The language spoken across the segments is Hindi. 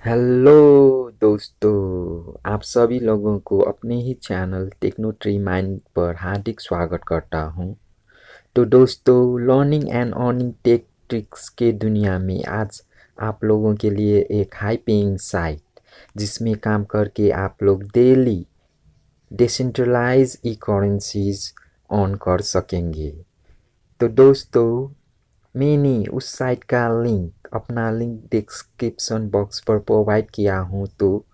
हेलो दोस्तों, आप सभी लोगों को अपने ही चैनल टेक्नो ट्री माइंड पर हार्दिक स्वागत करता हूँ। तो दोस्तों, learning and earning tech tricks के दुनिया में आज आप लोगों के लिए एक हाई पेइंग साइट जिसमें काम करके आप लोग daily decentralise e currencies earn कर सकेंगे। तो दोस्तों, मैंने उस साइट का अपना लिंक डिस्क्रिप्शन बॉक्स पर प्रोवाइड किया हूँ, तो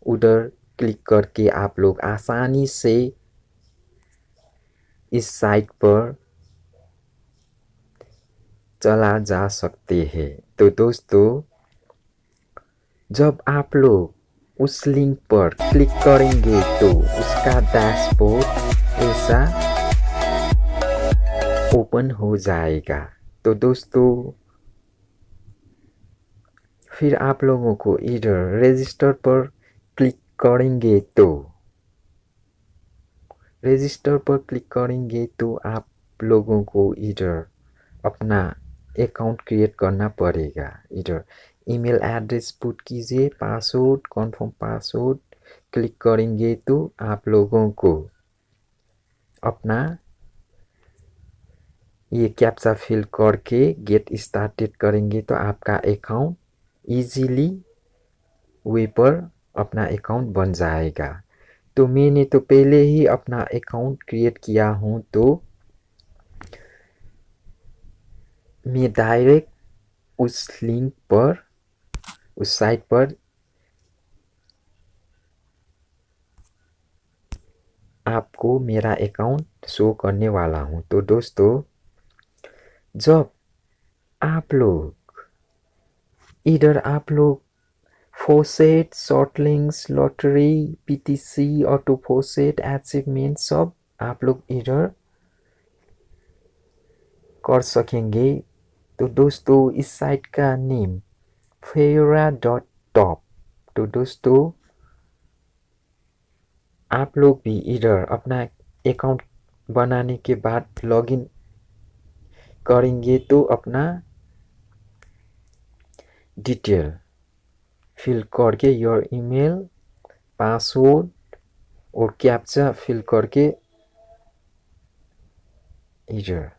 उधर क्लिक करके आप लोग आसानी से इस साइट पर चला जा सकते हैं। तो दोस्तों, जब आप लोग उस लिंक पर क्लिक करेंगे तो उसका डैशबोर्ड ऐसा ओपन हो जाएगा। तो दोस्तों, फिर आप लोगों को इधर रजिस्टर पर क्लिक करेंगे तो आप लोगों को इधर अपना अकाउंट क्रिएट करना पड़ेगा। इधर ईमेल एड्रेस पुट कीजिए, पासवर्ड कन्फर्म पासवर्ड क्लिक करेंगे तो आप लोगों को अपना ये कैप्चा फिल करके गेट स्टार्टेड करेंगे तो आपका अकाउंट इजीली वे पर अपना अकाउंट बन जाएगा। तो मैंने तो पहले ही अपना अकाउंट क्रिएट किया हूँ, तो मैं डायरेक्ट उस लिंक पर, उस साइट पर आपको मेरा अकाउंट शो करने वाला हूँ। तो दोस्तों, जब आप लोग इधर आप लोग faucet, shortlinks, lottery, PTC, auto faucet, achievement सब आप लोग इधर कर सकेंगे। तो दोस्तों, इस साइट का नेम Feyorra.top। तो दोस्तों, आप लोग भी इधर अपना अकाउंट बनाने के बाद लॉगिन करेंगे तो अपना डिटेल फिल करके योर ईमेल, पासवर्ड और कैप्चा फिल करके इधर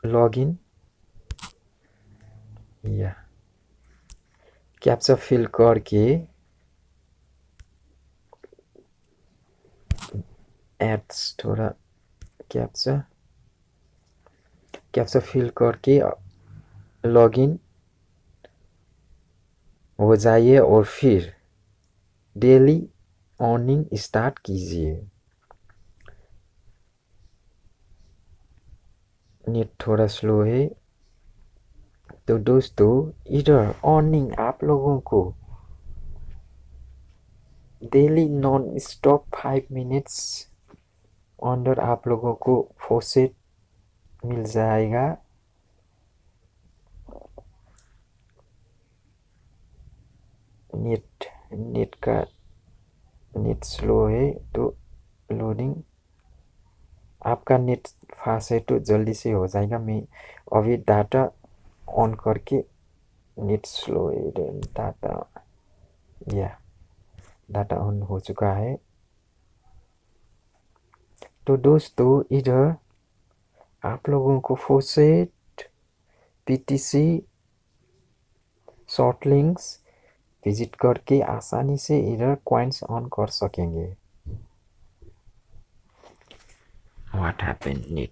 लॉगिन या कैप्चा फिल करके एड्स थोड़ा कैप्चा कैप्चा फिल करके लॉगिन हो जाइए और फिर डेली अर्निंग स्टार्ट कीजिए। नेट थोड़ा स्लो है। तो दोस्तों, इधर अर्निंग आप लोगों को डेली नॉन स्टॉप 5 मिनट्स अंदर आप लोगों को फोसेट मिल जाएगा। नेट स्लो है तो लोडिंग, आपका नेट फास्ट है तो जल्दी से हो जाएगा। मैं अभी डाटा ऑन करके, नेट स्लो है, डाटा या डाटा ऑन हो चुका है। तो दोस्तों, इधर आप लोगों को फोसेट, पीटीसी, शॉर्ट लिंक्स विजिट करके आसानी से इधर कॉइन्स ऑन कर सकेंगे। What happened? Net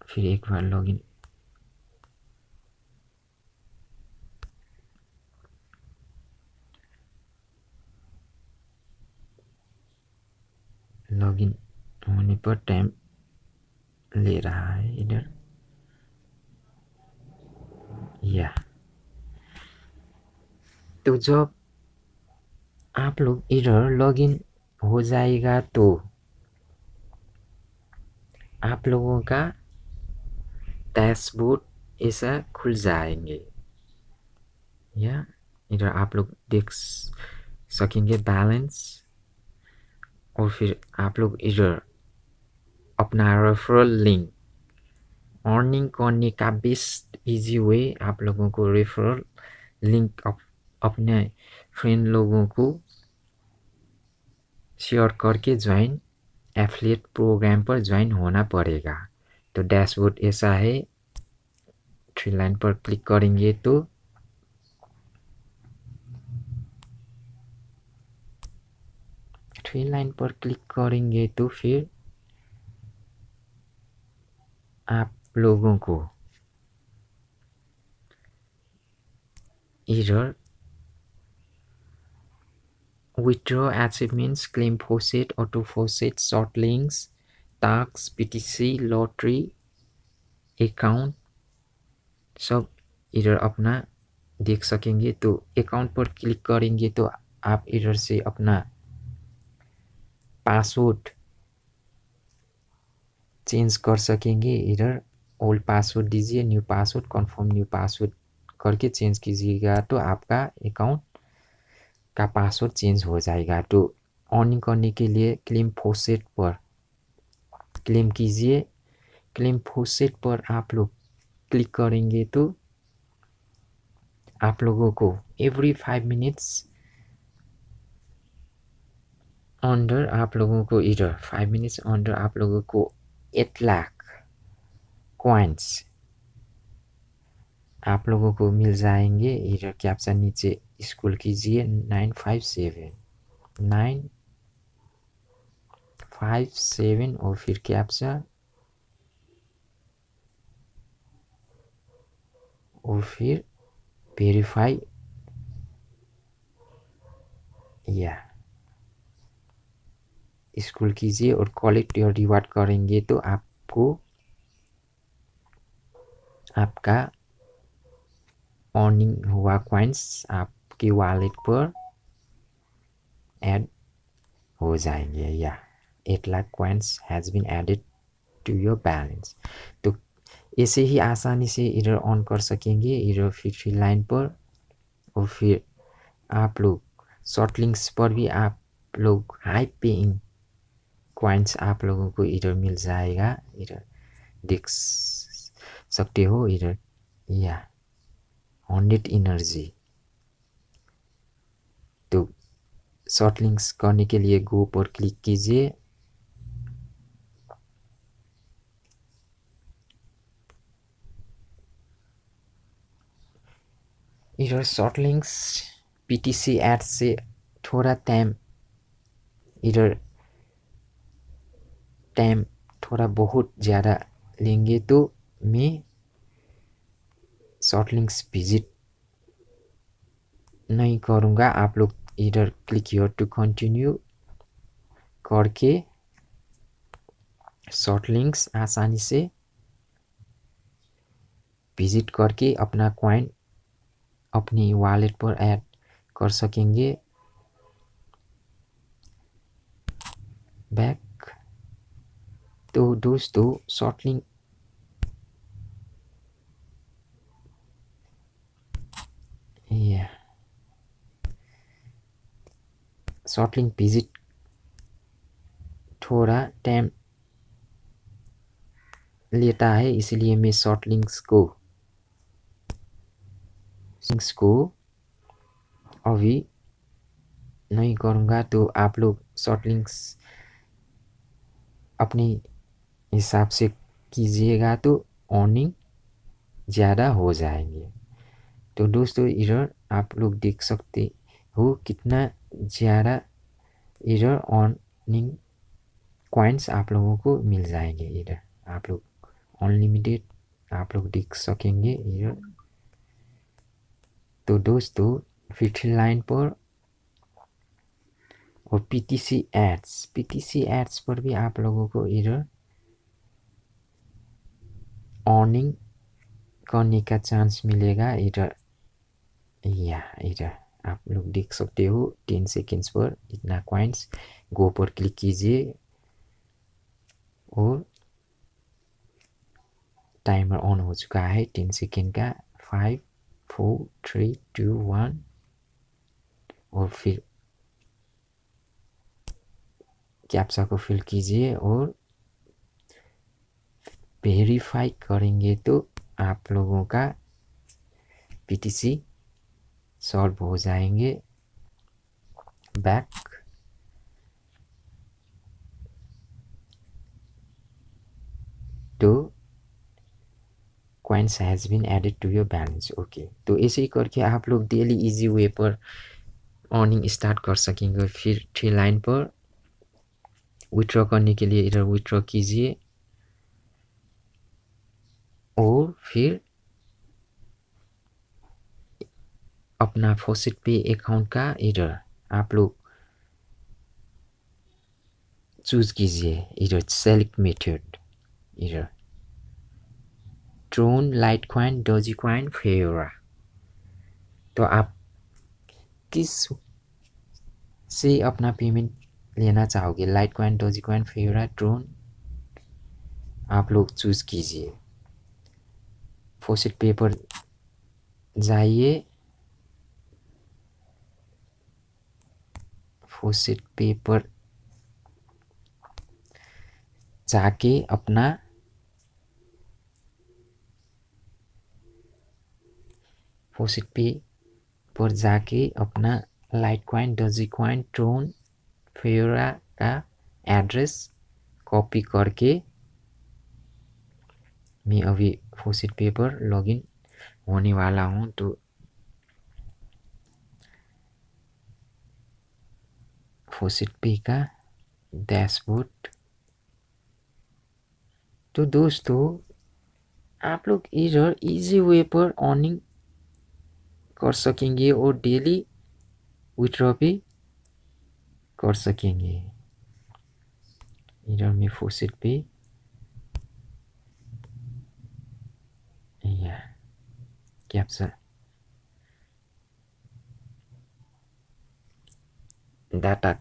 फिर एक बार लॉगिन लॉगिन होने पर टाइम ले रहा है इधर या। तो जब आप लोग इधर लॉगिन हो जाएगा तो आप लोगों का डैशबोर्ड ऐसा खुल जाएंगे या। इधर आप लोग देख सकेंगे बैलेंस, और फिर आप लोग इधर अपना रेफरल लिंक अर्निंग करने का बेस्ट इजी वे आप लोगों को रेफरल लिंक अपने फ्रेंड लोगों को शेयर करके ज्वाइन एफिलिएट प्रोग्राम पर ज्वाइन होना पड़ेगा। तो डैशबोर्ड ऐसा है, थ्री लाइन पर क्लिक करेंगे तो फिर आप लोगों को इधर withdraw achievements, claim faucet, auto faucet, short links, tags, PTC, lottery, account सब इधर अपना देख सकेंगे। तो अकाउंट पर क्लिक करेंगे तो आप इधर से अपना पासवर्ड चेंज कर सकेंगे। इधर ओल्ड पासवर्ड दीजिए, new password, confirm new password करके चेंज कीजिएगा तो आपका अकाउंट का पासवर्ड चेंज हो जाएगा। तो अर्निंग करने के लिए क्लेम फॉसेट पर क्लेम कीजिए। क्लेम फॉसेट पर आप लोग क्लिक करेंगे तो आप लोगों को एवरी 5 मिनट्स अंडर आप लोगों को इधर 5 मिनट्स अंडर आप लोगों को 8 लाख कॉइन्स आप लोगों को मिल जाएंगे। इधर कैप्शन नीचे स्क्रॉल कीजिए 957 और फिर कैप्शन और फिर वेरीफाई या स्क्रॉल कीजिए और कलेक्ट योर रिवार्ड करेंगे तो आपको आपका अर्निंग हुआ कॉइन्स आपके वॉलेट पर ऐड हो जाएंगे। या 8 lakh coins has been added to your balance. तो ऐसे ही आसानी से इधर ऑन कर सकेंगे। इधर फिर लाइन पर और फिर आप लोग शॉर्ट लिंक्स पर भी आप लोग हाई पेइंग कॉइन्स आप लोगों को इधर मिल जाएगा। इधर देख सकते हो इधर या 100 एनर्जी। तो शॉर्ट लिंक्स करने के लिए गो पर क्लिक कीजिए। इधर शॉर्ट लिंक्स पीटीसी एड्स से थोड़ा टाइम थोड़ा बहुत ज़्यादा लेंगे तो मैं शॉर्ट लिंक्स विजिट नहीं करूँगा। आप लोग इधर क्लिक हियर टू कंटिन्यू करके शॉर्ट लिंक्स आसानी से विजिट करके अपना कॉइन अपनी वॉलेट पर ऐड कर सकेंगे। बैक तो दोस्तों short link short link visit थोड़ा टाइम लेता है, इसलिए मैं शॉर्ट लिंक्स को अभी नहीं करूँगा। तो आप लोग शॉर्ट लिंक्स अपने हिसाब से कीजिएगा तो अर्निंग ज़्यादा हो जाएंगे। तो दोस्तों इधर आप लोग देख सकते हो कितना ज़्यादा इधर अर्निंग कॉइन्स आप लोगों को मिल जाएंगे। इधर आप लोग अनलिमिटेड आप लोग देख सकेंगे इधर। तो दोस्तों फिर लाइन पर और पीटीसी एड्स पर भी आप लोगों को इधर अर्निंग करने का चांस मिलेगा। इधर आप लोग देख सकते हो 10 सेकेंड्स पर इतना कॉइन्स। गो पर क्लिक कीजिए और टाइमर ऑन हो चुका है 10 सेकेंड का। 5 4 3 2 1 और फिर कैप्चा को फिल कीजिए और वेरीफाई करेंगे तो आप लोगों का पीटीसी सॉल्व हो जाएंगे। Back to coins has been added to your balance. Okay, तो ऐसे ही करके आप लोग डेली इजी वे पर अर्निंग स्टार्ट कर सकेंगे। फिर 3 लाइन पर विथड्रॉ करने के लिए इधर विथड्रॉ कीजिए और फिर अपना फॉसेट पे अकाउंट का इधर आप लोग चूज कीजिए। इधर सेलेक्ट मेथड, इधर Tron, Litecoin, Dogecoin, Feyorra. तो आप किस से अपना पेमेंट लेना चाहोगे, Litecoin, Dogecoin, Feyorra, Tron, आप लोग चूज कीजिए। फॉसेट पे पर जाइए, फॉसेट पे पर जाके अपना फॉसेट पे पर जाके अपना Litecoin, Dogecoin, Tron, Feyorra का एड्रेस कॉपी करके मैं अभी फॉसेट पे पर लॉगिन होने वाला हूँ। तो फॉसेट पे का डैशबोर्ड। तो दोस्तों आप लोग इधर इजी वे पर अर्निंग कर सकेंगे और डेली विथड्रॉ भी कर सकेंगे। इधर में फॉसेट पे या कैप्चा डाटा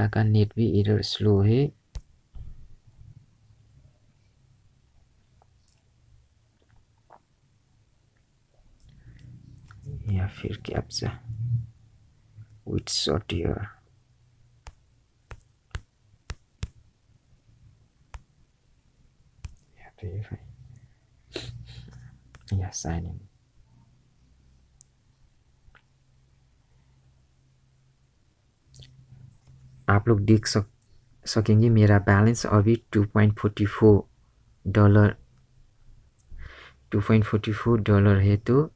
का नेट भी इधर स्लो है। या फिर कैप्चा विथ सॉफ्टवेयर या साइन इन। आप लोग देख सकेंगे मेरा बैलेंस अभी $2.44 है। तो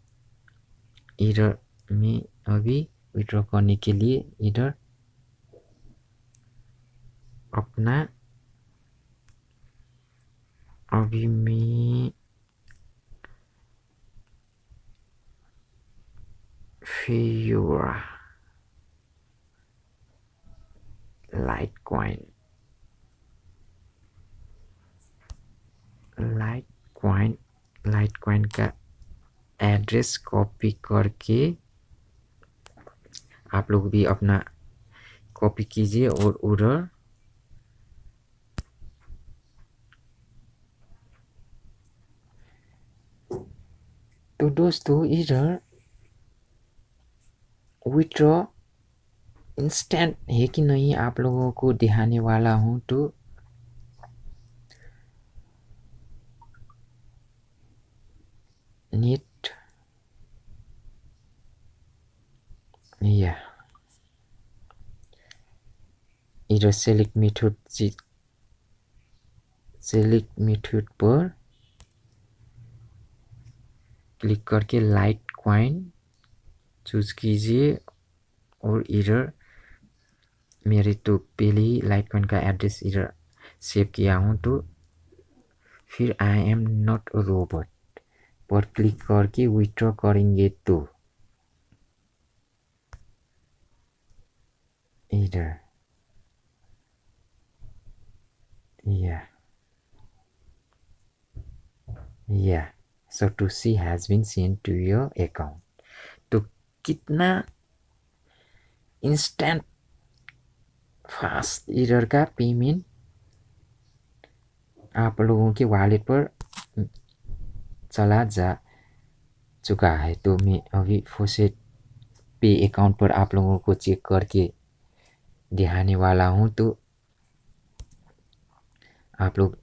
इधर में अभी विथड्रॉ करने के लिए इधर अपना अभी मैं फेयोरा लाइट कॉइन का एड्रेस कॉपी करके आप लोग भी अपना कॉपी कीजिए और उधर तो दोस्तों इधर विथड्रॉ इंस्टेंट है कि नहीं आप लोगों को दिखाने वाला हूँ। तो नेट या इधर सेलेक्ट मेथड पर क्लिक करके लाइट कॉइन चूज कीजिए और इधर मेरे तो पहले ही लाइट कॉइन का एड्रेस इधर सेव किया हूँ। तो फिर I am not a robot पर क्लिक करके विथड्रॉ करेंगे तो इधर या Satoshi has been sent to your account। तो कितना इंस्टेंट फास्ट इधर का पेमेंट आप लोगों के वॉलेट पर चला जा चुका है। तो मैं अभी फॉसेट पे अकाउंट पर आप लोगों को चेक करके दिखाने वाला हूँ। तो आप लोग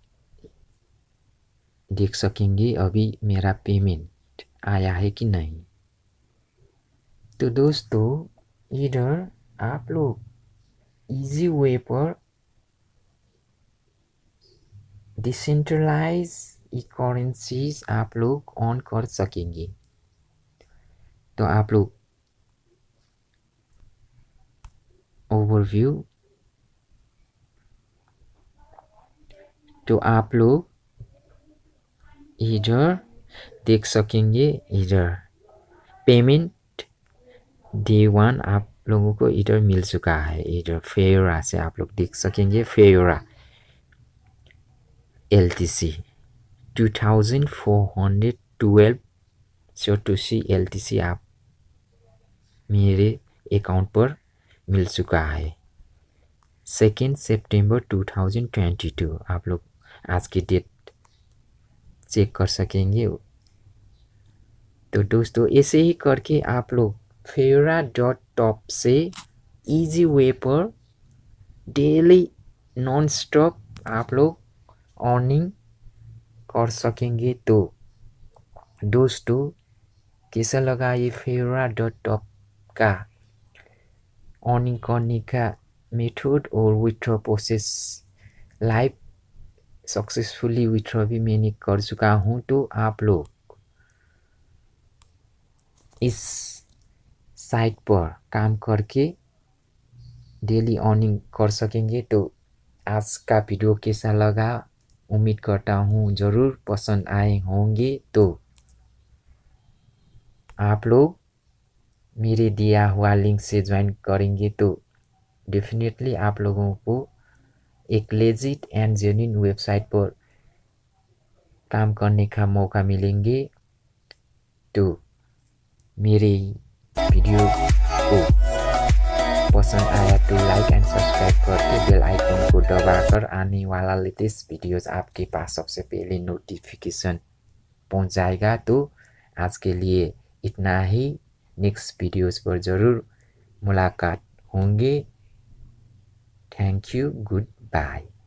देख सकेंगे अभी मेरा पेमेंट आया है कि नहीं। तो दोस्तों इधर आप लोग इजी वे पर डिसेंट्रलाइज ई करेंसीज आप लोग ऑन कर सकेंगे। तो आप लोग ओवरव्यू, तो आप लोग इधर देख सकेंगे। इधर पेमेंट डे 1 आप लोगों को इधर मिल चुका है। इधर फेयोरा से आप लोग देख सकेंगे। फेयोरा LTC 2412 C LTC आप मेरे अकाउंट पर मिल चुका है। 2 सितंबर 2022 आप लोग आज की डेट चेक कर सकेंगे। तो दोस्तों ऐसे ही करके आप लोग Feyorra.top से इजी वे पर डेली नॉन स्टॉप आप लोग अर्निंग कर सकेंगे। तो दोस्तों कैसा लगा ये Feyorra.top का अर्निंग करने का मेथड और withdraw process live successfully withdraw भी मैंने कर चुका हूँ। तो आप लोग इस साइट पर काम करके डेली अर्निंग कर सकेंगे। तो आज का वीडियो कैसा लगा उम्मीद करता हूँ ज़रूर पसंद आए होंगे। तो आप लोग मेरे दिया हुआ लिंक से ज्वाइन करेंगे तो डेफिनेटली आप लोगों को एक लेजिट एंड जेन्युइन वेबसाइट पर काम करने का मौका मिलेंगे। तो मेरे वीडियो को पसंद आया तो लाइक एंड सब्सक्राइब करके बेल आइकन को दबाकर आने वाला लेटेस्ट वीडियोस आपके पास सबसे पहले नोटिफिकेशन पहुंच जाएगा। तो आज के लिए इतना ही। नेक्स्ट वीडियोस पर ज़रूर मुलाकात होंगे। Thank you, good bye.